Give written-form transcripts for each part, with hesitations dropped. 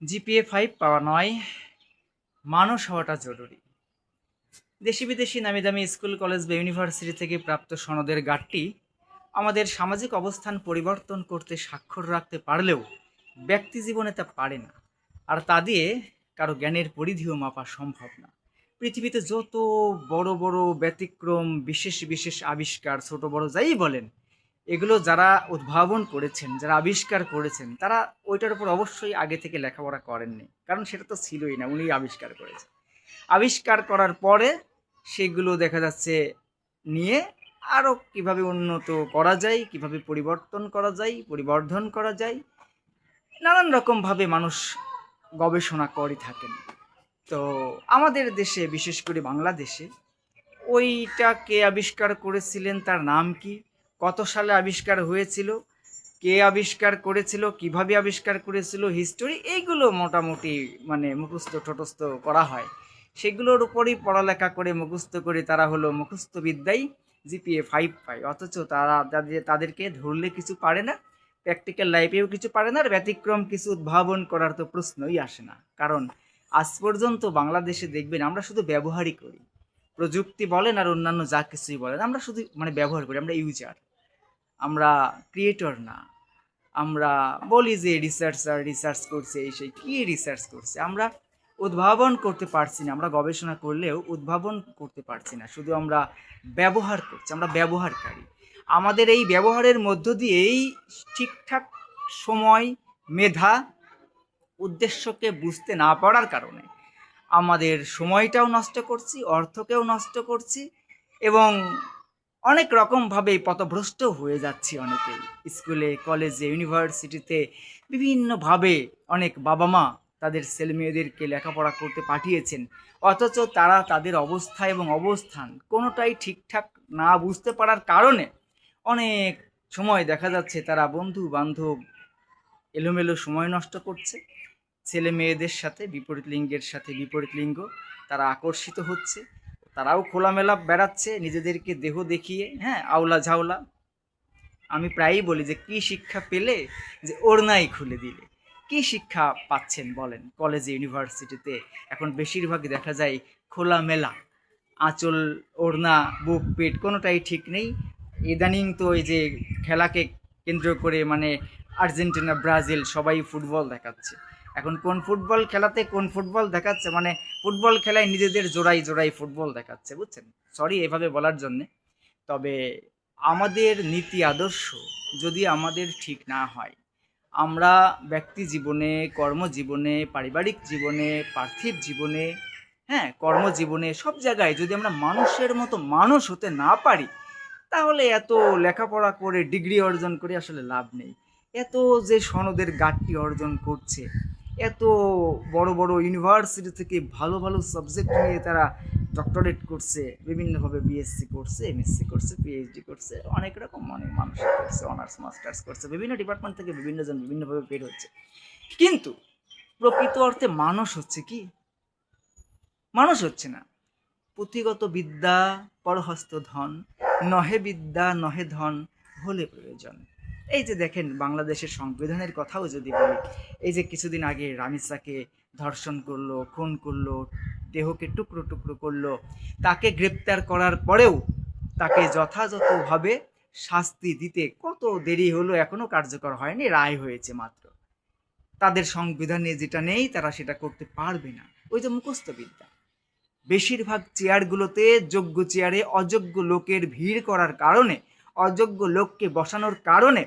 GPA 5 পাওয়া নয়, মানুষ হওয়াটা জরুরি। দেশি বিদেশি নামি দামি স্কুল, কলেজ বা ইউনিভার্সিটি থেকে প্রাপ্ত সনদের গাঁটটি আমাদের সামাজিক অবস্থান পরিবর্তন করতে স্বাক্ষর রাখতে পারলেও ব্যক্তি জীবনে তা পারে না। আর তা দিয়ে কারো জ্ঞানের পরিধিও মাপা সম্ভব না। পৃথিবীতে যত বড় বড় ব্যতিক্রম, বিশেষ বিশেষ আবিষ্কার, ছোট বড় যাই বলেন, এগুলো যারা উদ্ভাবন করেছেন, যারা আবিষ্কার করেছেন, তারা ওইটার উপর অবশ্যই আগে থেকে লেখাপড়া করেননি, কারণ সেটা তো ছিলই না, উনি আবিষ্কার করেছেন। আবিষ্কার করার পরে সেগুলো দেখা যাচ্ছে নিয়ে আরও কিভাবে উন্নত করা যায়, কিভাবে পরিবর্তন করা যায়, পরিবর্ধন করা যায়, নানান রকমভাবে মানুষ গবেষণা করে থাকেন। তো আমাদের দেশে, বিশেষ করে বাংলাদেশে, ওইটা কে আবিষ্কার করেছিলেন, তার নাম কি, কত সালে আবিষ্কার হয়েছিল, কে আবিষ্কার করেছিল, কিভাবে আবিষ্কার করেছিল, হিস্টোরি, এইগুলো মোটামুটি মানে মুখস্থ ঠোটস্থ করা হয়। সেগুলোর উপরই পড়ালেখা করে মুখস্থ করে তারা হলো মুখস্থ বিদ্যাই জিপিএ 5 পায়। অথচ তারা তাদেরকে ধরলে কিছু পারে না, প্র্যাকটিক্যাল লাইফেও কিছু পারে না, আর ব্যতিক্রম কিছু উদ্ভাবন করার তো প্রশ্নই আসে না। কারণ আজ পর্যন্ত বাংলাদেশে দেখবেন আমরা শুধু ব্যবহারই করি। প্রযুক্তি বলেন আর অন্যান্য যা কিছুই বলেন, আমরা শুধু মানে ব্যবহার করি, আমরা ইউজার, আমরা ক্রিয়েটর না। আমরা বলি যে রিসার্চার রিসার্চ করছে, এই সেই কী রিসার্চ করছে, আমরা উদ্ভাবন করতে পারছি না। আমরা গবেষণা করলেও উদ্ভাবন করতে পারছি না, শুধু আমরা ব্যবহার করছি, আমরা ব্যবহারকারী। আমাদের এই ব্যবহারের মধ্য দিয়েই ঠিকঠাক সময়, মেধা, উদ্দেশ্যকে বুঝতে না পারার কারণে আমাদের সময়টাও নষ্ট করছি, অর্থকেও নষ্ট করছি, এবং অনেক রকমভাবে পথভ্রষ্ট হয়ে যাচ্ছি অনেকেই। স্কুলে, কলেজে, ইউনিভার্সিটিতে বিভিন্নভাবে অনেক বাবা মা তাদের ছেলে মেয়েদেরকে লেখাপড়া করতে পাঠিয়েছেন, অথচ তারা তাদের অবস্থা এবং অবস্থান কোনোটাই ঠিকঠাক না বুঝতে পারার কারণে অনেক সময় দেখা যাচ্ছে তারা বন্ধু বান্ধব এলোমেলো সময় নষ্ট করছে। ছেলে মেয়েদের সাথে, বিপরীত লিঙ্গের সাথে বিপরীত লিঙ্গ, তারা আকর্ষিত হচ্ছে, তারাও খোলামেলা বেড়াচ্ছে নিজেদেরকে দেহ দেখিয়ে, হ্যাঁ, আওলা ঝাওলা। আমি প্রায়ই বলি যে কি শিক্ষা পেলে যে ওড়নাই খুলে দিলে, কি শিক্ষা পাচ্ছেন বলেন? কলেজে, ইউনিভার্সিটিতে এখন বেশিরভাগ দেখা যায় খোলামেলা, আঁচল, ওড়না, বুক, পেট কোনোটাই ঠিক নেই। ইদানিং তো এই যে খেলাকে কেন্দ্র করে মানে আর্জেন্টিনা, ব্রাজিল সবাই ফুটবল দেখাচ্ছে। এখন কোন ফুটবল খেলাতে কোন ফুটবল দেখাচ্ছে, মানে ফুটবল খেলায় নিজেদের জোড়াই জোড়াই ফুটবল দেখাচ্ছে, বুঝছেন? সরি এভাবে বলার জন্যে। তবে আমাদের নীতি আদর্শ যদি আমাদের ঠিক না হয়, আমরা ব্যক্তি জীবনে, কর্মজীবনে, পারিবারিক জীবনে, পার্থিব জীবনে, হ্যাঁ, কর্মজীবনে, সব জায়গায় যদি আমরা মানুষের মতো মানুষ হতে না পারি, তাহলে এত লেখাপড়া করে ডিগ্রি অর্জন করে আসলে লাভ নেই। এত যে সনদের গাঁটটি অর্জন করছে, এত বড় বড় ইউনিভার্সিটি থেকে ভালো ভালো সাবজেক্ট নিয়ে তারা ডক্টরেট করছে, বিভিন্নভাবে বিএসসি করছে, এমএসসি করছে, পিএইচডি করছে, অনেক রকম অনেক মানুষ করছে, অনার্স মাস্টার্স করছে, বিভিন্ন ডিপার্টমেন্ট থেকে বিভিন্নজন বিভিন্নভাবে বের হচ্ছে। কিন্তু প্রকৃত অর্থে মানুষ হচ্ছে কি? মানুষ হচ্ছে না। পুঁথিগত বিদ্যা পরহস্ত ধন, নহে বিদ্যা নহে ধন, হলে প্রয়োজন। এই যে দেখেন বাংলাদেশের সংবিধানের কথাও যদি বলি, এই যে কিছুদিন আগে রামিসাকে ধর্ষণ করলো, খুন করলো, দেহকে টুকরো টুকরো করলো, তাকে গ্রেপ্তার করার পরেও তাকে যথাযথভাবে শাস্তি দিতে কত দেরি হলো, এখনো কার্যকর হয়নি, রায় হয়েছে মাত্র। তাদের সংবিধানে যেটা নেই তারা সেটা করতে পারবে না। ওই যে মুখস্থ বিদ্যা। বেশিরভাগ চেয়ারগুলোতে যোগ্য চেয়ারে অযোগ্য লোকের ভিড় করার কারণে, অযোগ্য লোককে বসানোর কারণে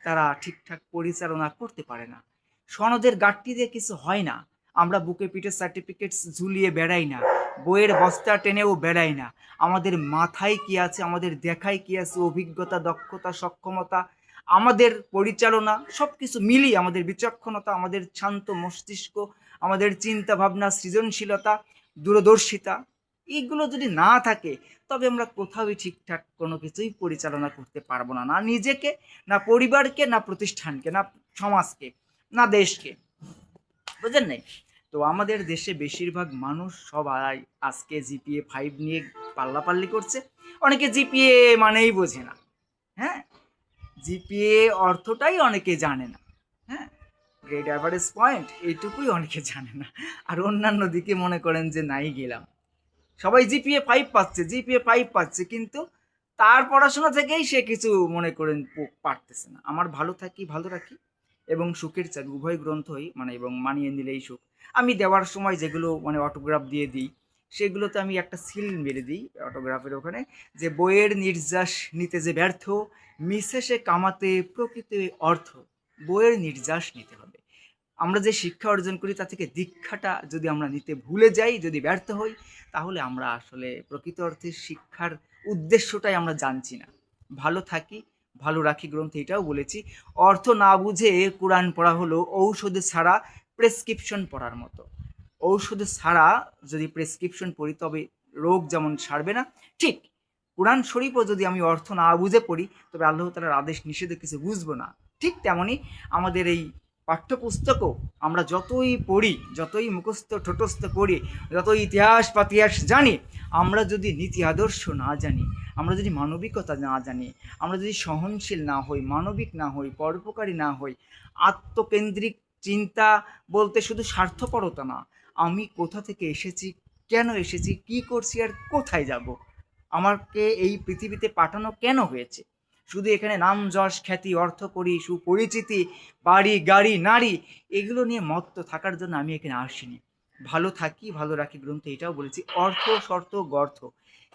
তারা ঠিকঠাক পরিচালনা করতে পারে না। সনদের গাঁটটি দিয়ে কিছু হয় না। আমরা বুকে পিঠে সার্টিফিকেটস ঝুলিয়ে বেড়াই না, বইয়ের বস্তা টেনেও বেড়াই না। আমাদের মাথায় কি আছে, আমাদের দেখায় কি আছে, অভিজ্ঞতা, দক্ষতা, সক্ষমতা, আমাদের পরিচালনা, সব কিছু মিলিয়ে আমাদের বিচক্ষণতা, আমাদের শান্ত মস্তিষ্ক, আমাদের চিন্তা ভাবনা, সৃজনশীলতা, দূরদর্শিতা, এইগুলো যদি না থাকে, তবে আমরা কোথাওই ঠিকঠাক কোনো কিছুই পরিচালনা করতে পারবো না, না নিজেকে, না পরিবারকে, না প্রতিষ্ঠানকে, না সমাজকে, না দেশকে। বুঝলেন নাই? তো আমাদের দেশে বেশিরভাগ মানুষ সবাই আজকে জিপিএ 5 নিয়ে পাল্লাপাল্লি করছে। অনেকে জিপিএ মানেই বোঝে না, হ্যাঁ, জিপিএ অর্থটাই অনেকে জানে না, হ্যাঁ, গ্রেড অ্যাভারেজ পয়েন্ট এইটুকুই অনেকে জানে না। আর অন্যান্য দিকে মনে করেন যে নাই গেলাম। সবাই জিপিএ 5 পাচ্ছে কিন্তু তার পড়াশোনা থেকেই সে কিছু মনে করেন পারতেছে না। আমার ভালো থাকি ভালো রাখি এবং সুখের চাবি উভয় গ্রন্থই মানে এবং মানিয়ে নিলেই সুখ। আমি দেওয়ার সময় যেগুলো মানে অটোগ্রাফ দিয়ে দিই সেগুলোতে আমি একটা সিল মেরে দিই অটোগ্রাফের ওখানে, যে বইয়ের নির্যাস নিতে যে ব্যর্থ মিশে সে কামাতে প্রকৃত অর্থ। বইয়ের নির্যাস নিতে হবে। আমরা যে শিক্ষা অর্জন করি তা থেকে দীক্ষাটা যদি আমরা নিতে ভুলে যাই, যদি ব্যর্থ হই, তাহলে আমরা আসলে প্রকৃত অর্থে শিক্ষার উদ্দেশ্যটাই আমরা জানছি না। ভালো থাকি ভালো রাখি গ্রন্থে এটাও বলেছি, অর্থ না বুঝে কোরআন পড়া হলো ঔষধে ছাড়া প্রেসক্রিপশন পড়ার মতো। ঔষধে ছাড়া যদি প্রেসক্রিপশন পড়ি তবে রোগ যেমন সারবে না, ঠিক কোরআন শরীফও যদি আমি অর্থ না বুঝে পড়ি তবে আল্লাহ তাআলার আদেশ নিষেধে কিছু বুঝবো না। ঠিক তেমনই আমাদের এই পাঠ্যপুস্তকও আমরা যতই পড়ি, যতই মুখস্থ ঠোঁটস্থ করি, যতই ইতিহাস পাতিহাস জানি, আমরা যদি নীতি আদর্শ না জানি, আমরা যদি মানবিকতা না জানি, আমরা যদি সহনশীল না হই, মানবিক না হই, পরোপকারী না হই, আত্মকেন্দ্রিক চিন্তা বলতে শুধু স্বার্থপরতা না, আমি কোথা থেকে এসেছি, কেন এসেছি, কি করছি আর কোথায় যাব, আমাকে এই পৃথিবীতে পাঠানো কেন হয়েছে, শুধু এখানে নাম যশ খ্যাতি অর্থ করি সুপরিচিতি বাড়ি গাড়ি নারী এগুলো নিয়ে মত্ত থাকার জন্য আমি এখানে আসিনি। ভালো থাকি ভালো রাখি গ্রন্থে এটাও বলেছি অর্থ শর্ত গর্থ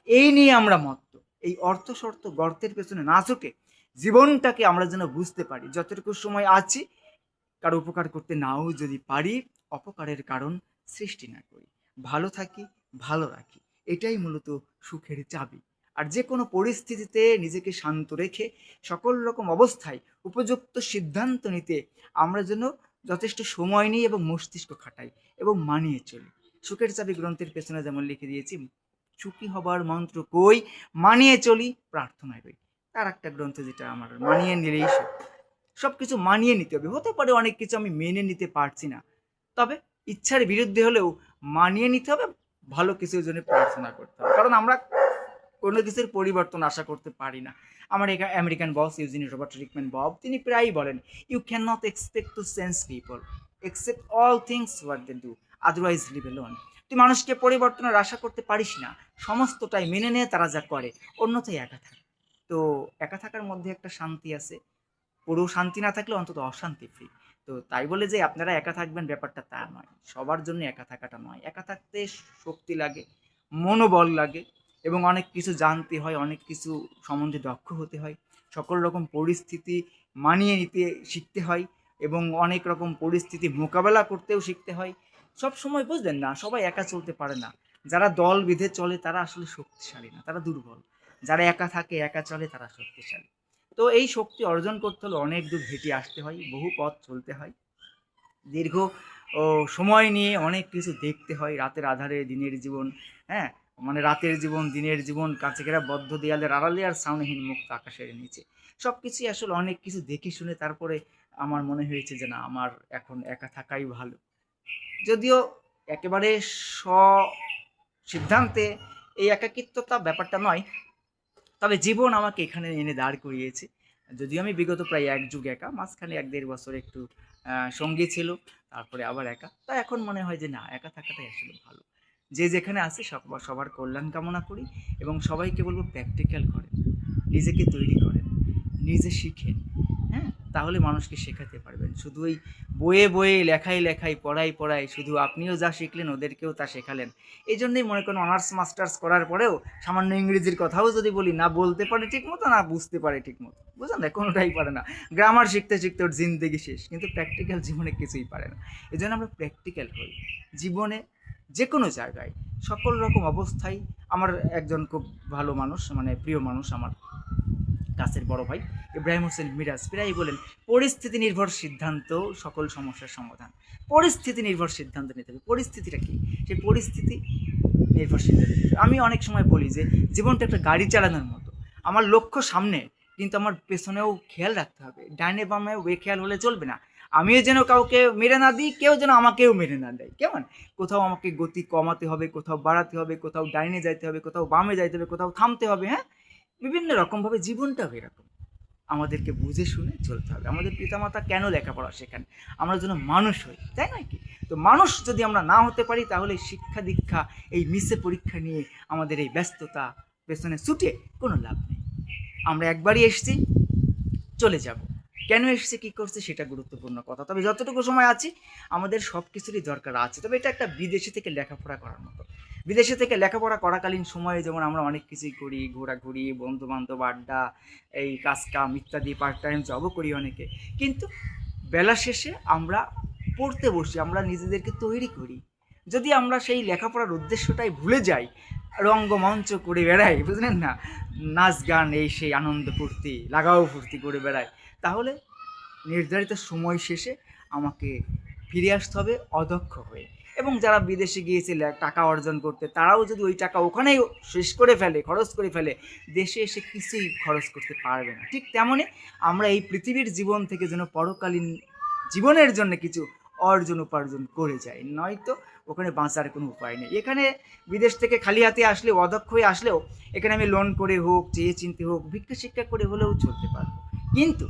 এই নিয়ে আমরা মত্ত। এই অর্থ শর্ত গর্তের পেছনে না ছুটে জীবনটাকে আমরা যেন বুঝতে পারি, যতটুকু সময় আছি কারো উপকার করতে নাও যদি পারি, অপকারের কারণ সৃষ্টি না করি। ভালো থাকি ভালো রাখি এটাই মূলত সুখের চাবি। আর যে কোনো পরিস্থিতিতে নিজেকে শান্ত রেখে সকল রকম অবস্থায় উপযুক্ত সিদ্ধান্ত নিতে আমরা যেন যথেষ্ট সময় নিই এবং মস্তিষ্ক খাটাই এবং মানিয়ে চলি। সুখের চাবি গ্রন্থের পেছনে যেমন লিখে দিয়েছি, সুখী হবার মন্ত্র কই, মানিয়ে চলি প্রার্থনায় কই। তার একটা গ্রন্থ যেটা আমার মানিয়ে নিলেই সুখ। সব কিছু মানিয়ে নিতে হবে। হতে পারে অনেক কিছু আমি মেনে নিতে পারছি না, তবে ইচ্ছার বিরুদ্ধে হলেও মানিয়ে নিতে হবে, ভালো কিছুর জন্য প্রার্থনা করতে হবে, কারণ আমরা কোনো কিছুর পরিবর্তন আশা করতে পারি না। আমার এখানে American boss Eugenie Robert Rickman Bob তিনি প্রায়ই বলেন, you can not expect to change people except all things what they do otherwise leave alone. তুই মানুষকে পরিবর্তনের আশা করতে পারিস না, সমস্তটাই মেনে নিয়ে তারা যা করে, অন্যথায় একা থাক। তো একা থাকার মধ্যে একটা শান্তি আছে, পুরো শান্তি না থাকলে অন্তত অশান্তি ফ্রি। তো তাই বলে যে আপনারা একা থাকবেন ব্যাপারটা তা নয়, সবার জন্য একা থাকাটা নয়। একা থাকতে শক্তি লাগে, মনোবল লাগে এবং অনেক কিছু জানতে হয়, অনেক কিছু সম্বন্ধে দক্ষ হতে হয়, সকল রকম পরিস্থিতি মানিয়ে নিতে শিখতে হয় এবং অনেক রকম পরিস্থিতি মোকাবেলা করতেও শিখতে হয়। সব সময় বুঝলেন না, সবাই একা চলতে পারে না। যারা দল বেঁধে চলে তারা আসলে শক্তিশালী না, তারা দুর্বল। যারা একা থাকে একা চলে তারা শক্তিশালী। তো এই শক্তি অর্জন করতে হলে অনেক দূর হেঁটে আসতে হয়, বহু পথ চলতে হয়, দীর্ঘ সময় নিয়ে অনেক কিছু দেখতে হয়। রাতের আধারে দিনের জীবন, হ্যাঁ, মানে রাতের জীবন দিনের জীবন, কাছে ঘেরা বদ্ধ দেয়ালের আড়ালে আর সাউন্ডহীন মুক্ত আকাশের নিচে, সব কিছুই আসলে অনেক কিছু দেখে শুনে তারপরে আমার মনে হয়েছে যে না, আমার এখন একা থাকাই ভালো। যদিও একেবারে সিদ্ধান্তে এই একাকিত্বতা ব্যাপারটা নয়, তবে জীবন আমাকে এখানে এনে দাঁড় করিয়েছে। যদিও আমি বিগত প্রায় এক যুগ একা, মাঝখানে 1-1.5 বছর একটু সঙ্গী ছিল, তারপরে আবার একা। তো এখন মনে হয় যে না, একা থাকাটাই আসলে ভালো। যে যেখানে আছে সবার কল্যাণ কামনা করি এবং সবাইকে বলবো প্র্যাকটিক্যাল করেন, নিজেকে তৈরি করেন, নিজে শিখেন, হ্যাঁ, তাহলে মানুষকে শেখাতে পারবেন। শুধু ওই বইয়ে বইয়ে লেখাই লেখাই পড়াই পড়াই শুধু আপনিও যা শিখলেন ওদেরকেও তা শেখালেন। এই জন্যই মনে করেন অনার্স মাস্টার্স করার পরেও সামান্য ইংরেজির কথাও যদি বলি, না বলতে পারে ঠিক মতো না বুঝতে পারে ঠিক মতো, বুঝলেন না, কোনোটাই পারে না। গ্রামার শিখতে শিখতে ওর জিন্দেগি শেষ, কিন্তু প্র্যাকটিক্যাল জীবনে কিছুই পারে না। এই জন্য আমরা প্র্যাকটিক্যাল হই জীবনে, যে কোনো জায়গায় সকল রকম অবস্থায়। আমার একজন খুব ভালো মানুষ, মানে প্রিয় মানুষ, আমার কাছের বড় ভাই ইব্রাহিম হোসেন মিরাজ প্রায়ই বলেন, পরিস্থিতি নির্ভর সিদ্ধান্ত সকল সমস্যার সমাধান। পরিস্থিতি নির্ভর সিদ্ধান্ত নিতে হবে। পরিস্থিতিটা কি? সেই পরিস্থিতি নির্ভর সিদ্ধান্ত। আমি অনেক সময় বলি যে জীবনটা একটা গাড়ি চালানোর মতো, আমার লক্ষ্য সামনে, কিন্তু আমার পেছনেও খেয়াল রাখতে হবে, ডাইনে বামে খেয়াল হলে চলবে না। আমিও যেন কাউকে মেরে না দিই, কেউ যেন আমাকেও মেরে না দেয়। কেমন? কোথাও আমাকে গতি কমাতে হবে, কোথাও বাড়াতে হবে, কোথাও ডাইনে যাইতে হবে, কোথাও বামে যাইতে হবে, কোথাও থামতে হবে, হ্যাঁ, বিভিন্ন রকমভাবে জীবনটাও এরকম। আমাদেরকে বুঝে শুনে চলতে হবে। আমাদের পিতামাতা কেন লেখাপড়া শেখান? আমরা যেন মানুষ হই, তাই নয় কি? তো মানুষ যদি আমরা না হতে পারি, তাহলে শিক্ষা দীক্ষা, এই মিসে পরীক্ষা নিয়ে আমাদের এই ব্যস্ততা পেছনে ছুটে কোনো লাভ নেই। আমরা একবারই এসেছি, চলে যাব। কেন এসেছি, কী করছে, সেটা গুরুত্বপূর্ণ কথা। তবে যতটুকু সময় আছি, আমাদের সব কিছুরই দরকার আছে। তবে এটা একটা বিদেশে থেকে লেখাপড়া করার মতো। বিদেশে থেকে লেখাপড়া করাকালীন সময়ে যেমন আমরা অনেক কিছুই করি, ঘোরাঘুরি, বন্ধুবান্ধব, আড্ডা, এই কাজ কাম ইত্যাদি, পার্ট টাইম জবও করি অনেকে। কিন্তু বেলা শেষে আমরা পড়তে বসি, আমরা নিজেদেরকে তৈরি করি। যদি আমরা সেই লেখাপড়ার উদ্দেশ্যটাই ভুলে যাই, রঙ্গমঞ্চ করে বেড়াই, বুঝলেন না, নাচ গান, এই সেই আনন্দ ফুর্তি, লাগাও ফুর্তি করে বেড়াই, তাহলে নির্ধারিত সময় শেষে আমাকে ফিরে আসতে হবে অদক্ষ হয়ে। এবং যারা বিদেশে গিয়েছে টাকা অর্জন করতে, তারাও যদি ওই টাকা ওখানেই শেষ করে ফেলে, খরচ করে ফেলে, দেশে এসে কিছুই খরচ করতে পারবে না। ঠিক তেমনই আমরা এই পৃথিবীর জীবন থেকে যেন পরকালীন জীবনের জন্য কিছু অর্জন উপার্জন করে যাই, নয়তো ওখানে বাঁচার কোনো উপায় নেই। এখানে বিদেশ থেকে খালি হাতে আসলে, অদক্ষ হয়ে আসলেও, এখানে আমি লোন করে হোক, চেয়ে চিনতে হোক, ভিক্ষা শিক্ষা করে হলেও চলতে পারবো। কিন্তু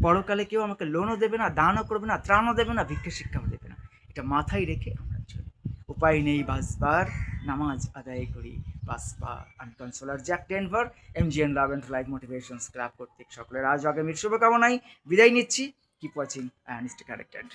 পরকালে কেউ আমাকে লোনও দেবে না, দানও করবে না, ত্রাণও দেবে না, ভিক্ষা শিক্ষাও দেবে না। এটা মাথায় রেখে আমরা চলি। উপায় নেই বাঁচবার, নামাজ আদায় করি বাঁচবার। আমি consular Jack Denver, MGN love and life motivations club কর্তৃক সকলের আজ আগামীর শুভকামনায় বিদায় নিচ্ছি। Keep watching and stay connected.